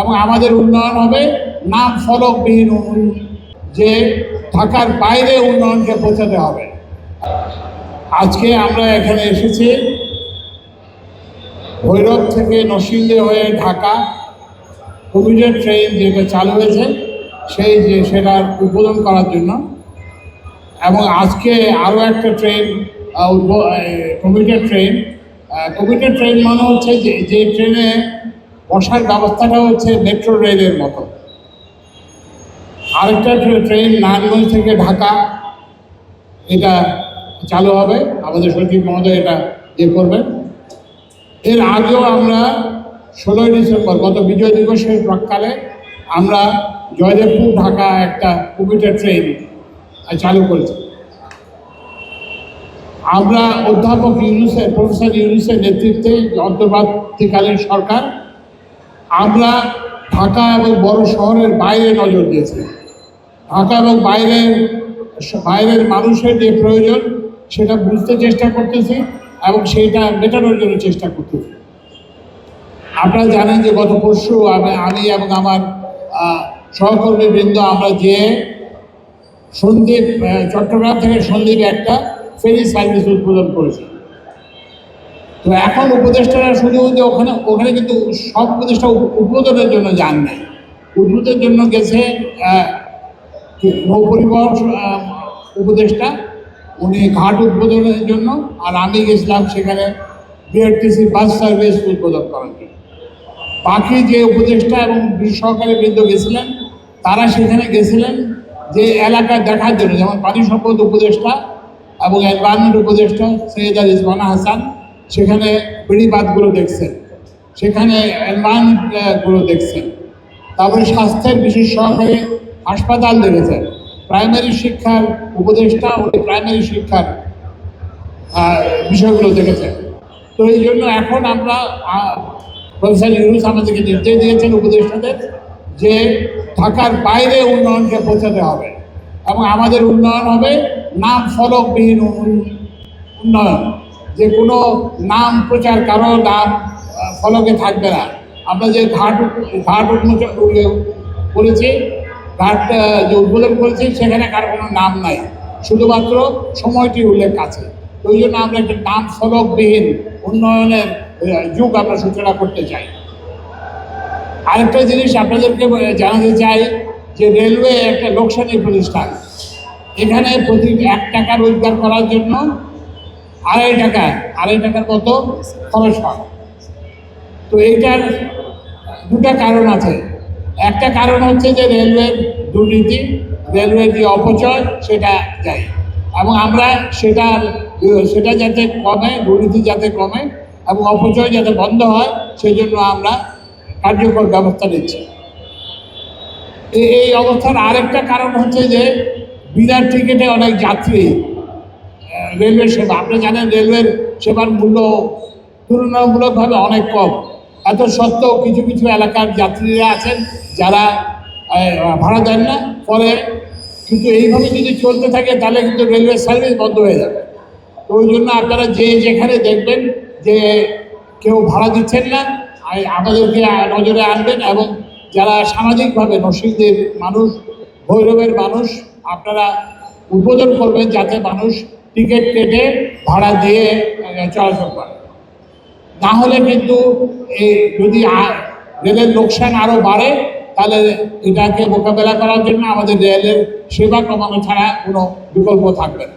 এবং আমাদের উন্নয়ন হবে নাম ফলকবিহীন, যে ঢাকার বাইরে উন্নয়নকে পৌঁছাতে হবে। আজকে আমরা এখানে এসেছি ভৈরব থেকে নরসিংদী হয়ে ঢাকা কমিউটার ট্রেন যেটা চালু হয়েছে সেটার উদ্বোধন করার জন্য, এবং আজকে আরও একটা ট্রেন কমিউটার ট্রেন মানে হচ্ছে যে ট্রেনে বসার ব্যবস্থাটা হচ্ছে মেট্রো রেলের মতো। আরেকটা ট্রেন নারায়ণগঞ্জ থেকে ঢাকা, এটা চালু হবে, আমাদের সচিব মহোদয় এটা করবেন। এর আগেও আমরা 16ই ডিসেম্বর গত বিজয় দিবসের প্রাক্কালে আমরা জয়দেবপুর ঢাকা একটা কমিউটার ট্রেন চালু করেছি। আমরা অধ্যাপক প্রফেসর ইউনূসের নেতৃত্বে অন্তর্বর্তীকালীন সরকার আমরা ঢাকা এবং বড় শহরের বাইরে নজর দিয়েছি। ঢাকা এবং বাইরের মানুষের যে প্রয়োজন সেটা বুঝতে চেষ্টা করতেছি এবং সেইটা মেটানোর জন্য চেষ্টা করতেছি। আপনারা জানেন যে গত পরশু আমি এবং আমার সহকর্মীবৃন্দ আমরা যে চট্টগ্রাম থেকে সন্দ্বীপে একটা ফেরি সার্ভিস উদ্বোধন করেছি। তো এখন উপদেষ্টারা শুধু যে ওখানে কিন্তু সব উপদেষ্টা উদ্বোধনের জন্য যান নাই, উদ্বোধনের জন্য গেছে নৌপরিবহন উপদেষ্টা, উনি ঘাট উদ্বোধনের জন্য, আর আমি গেছিলাম সেখানে বিআরটিসি বাস সার্ভিস উদ্বোধন করার জন্য। বাকি যে উপদেষ্টা এবং সহকারী বৃন্দ গেছিলেন তারা সেখানে গেছিলেন যে এলাকা দেখার জন্য, যেমন পানি সম্পদ উপদেষ্টা এবং এনভায়রনমেন্ট উপদেষ্টা সৈয়দ রিজওয়ানা হাসান সেখানে বেড়িবাঁধগুলো দেখছেন, সেখানে এনভায়রনমেন্টগুলো দেখছেন, তারপরে স্বাস্থ্যের বিশেষ সহকারে হাসপাতাল দেখেছেন, প্রাইমারি শিক্ষার উপদেষ্টা ওই প্রাইমারি শিক্ষার বিষয়গুলো দেখেছেন। তো এই জন্য এখন আমরা প্রফেসর ইউনূস আমাদেরকে নির্দেশ দিয়েছেন উপদেষ্টাদের যে ঢাকার বাইরে উন্নয়নকে পৌঁছাতে হবে এবং আমাদের উন্নয়ন হবে নাম ফলকবিহীন উন্নয়ন, যে কোনো নাম প্রচার কারো নাম ফলকে থাকবে না। আমরা যে ঘাট উন্মোচন করেছি, ঘাট যে উদ্বোধন করেছি সেখানে কারো কোনো নাম নাই, শুধুমাত্র সময়টি উল্লেখ আছে। ওই জন্য আমরা একটা নাম ফলকবিহীন উন্নয়নের যুগ আমরা সূচনা করতে চাই। আরেকটা জিনিস আপনাদেরকে জানাতে চাই যে রেলওয়ে একটা লোকসানী প্রতিষ্ঠান, এখানে প্রতি 1 টাকা রোজগার করার জন্য 2.5 টাকার মতো খরচ হয়। তো এইটার দুটা কারণ আছে। একটা কারণ হচ্ছে যে রেলওয়ের দুর্নীতি, রেলওয়ের যে অপচয় সেটা যায়, এবং আমরা সেটা যাতে কমে, দুর্নীতি যাতে কমে এবং অপচয় যাতে বন্ধ হয় সেই জন্য আমরা কার্যকর ব্যবস্থা নিচ্ছি। এই অবস্থার আরেকটা কারণ হচ্ছে যে বিনা টিকিটে অনেক যাত্রী রেলওয়ে সেবা, আপনি জানেন রেলওয়ের সেবার মূল্য তুলনামূলকভাবে অনেক কম। এত সত্ত্বেও কিছু কিছু এলাকার যাত্রীরা আছেন যারা ভাড়া দেন না, ফলে কিন্তু এইভাবে যদি চলতে থাকে তাহলে কিন্তু রেলওয়ে সার্ভিস বন্ধ হয়ে যাবে। তো ওই জন্য আপনারা যেখানে দেখবেন যে কেউ ভাড়া দিচ্ছেন না, আমাদেরকে নজরে আনবেন, এবং যারা সামাজিকভাবে নরসিংদীর মানুষ, ভৈরবের মানুষ, আপনারা উদ্বোধন করবেন যাতে মানুষ টিকিট কেটে ভাড়া দিয়ে চলাচল করে। না হলে কিন্তু যদি রেলের লোকসান আরও বাড়ে তাহলে এটাকে মোকাবেলা করার জন্য আমাদের রেলের সেবা কমানো ছাড়া কোনো বিকল্প থাকবে না।